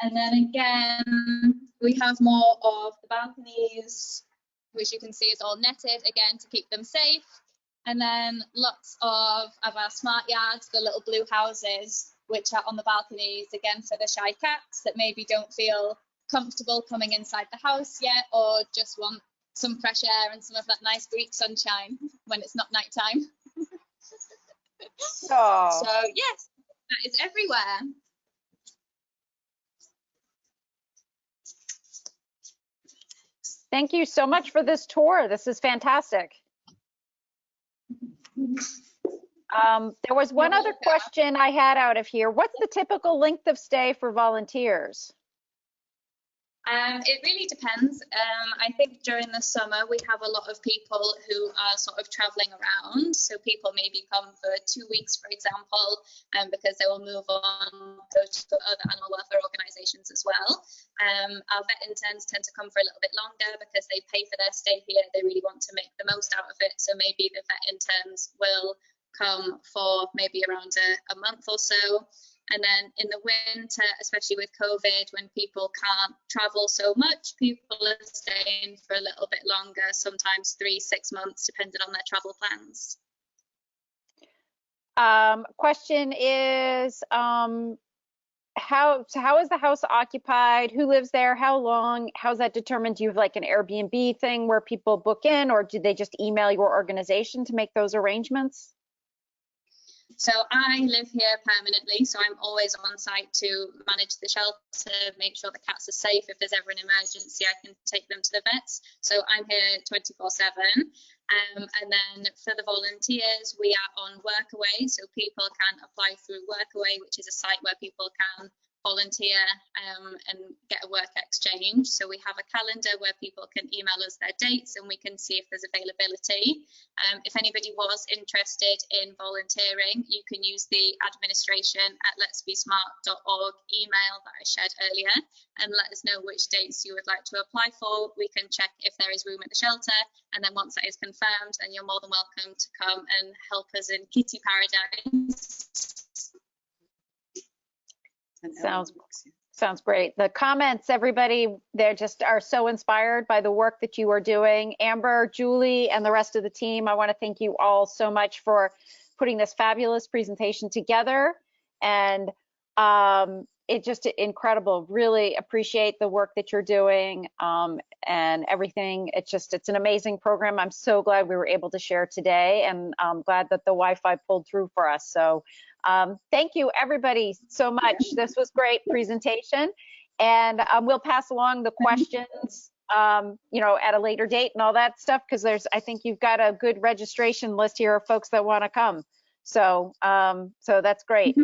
And then again, we have more of the balconies, which you can see is all netted, again, to keep them safe. And then lots of our smart yards, the little blue houses, which are on the balconies, again, for the shy cats that maybe don't feel comfortable coming inside the house yet, or just want some fresh air and some of that nice Greek sunshine when it's not nighttime. Oh. So yes, that is everywhere. Thank you so much for this tour. This is fantastic. There was one other question I had out of here. What's the typical length of stay for volunteers? It really depends. I think during the summer we have a lot of people who are sort of traveling around. So people maybe come for 2 weeks, for example, because they will move on, go to other animal welfare organisations as well. Our vet interns tend to come for a little bit longer because they pay for their stay here. They really want to make the most out of it. So maybe the vet interns will come for maybe around a month or so. And then in the winter, especially with COVID, when people can't travel so much, people are staying for a little bit longer, sometimes 3-6 months, depending on their travel plans. Question is, how is the house occupied? Who lives there? How long? How's that determined? Do you have like an Airbnb thing where people book in, or do they just email your organization to make those arrangements? So I live here permanently, so I'm always on site to manage the shelter, make sure the cats are safe. If there's ever an emergency, I can take them to the vets. So I'm here 24/7. And then for the volunteers, we are on Workaway, so people can apply through Workaway, which is a site where people can volunteer and get a work exchange. So we have a calendar where people can email us their dates and we can see if there's availability. If anybody was interested in volunteering, you can use the administration at letsbesmart.org email that I shared earlier and let us know which dates you would like to apply for. We can check if there is room at the shelter, and then once that is confirmed, then you're more than welcome to come and help us in Kitty Paradise. Sounds great. The comments, everybody, they just are so inspired by the work that you are doing. Amber, Julie, and the rest of the team, I want to thank you all so much for putting this fabulous presentation together. And it's just incredible. Really appreciate the work that you're doing and everything. It's an amazing program. I'm so glad we were able to share today, and I'm glad that the Wi-Fi pulled through for us. So thank you everybody so much. This was great presentation, and we'll pass along the questions at a later date and all that stuff, because I think you've got a good registration list here of folks that want to come. So that's great.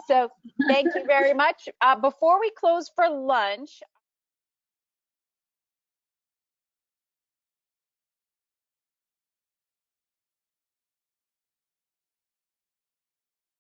So thank you very much. Before we close for lunch,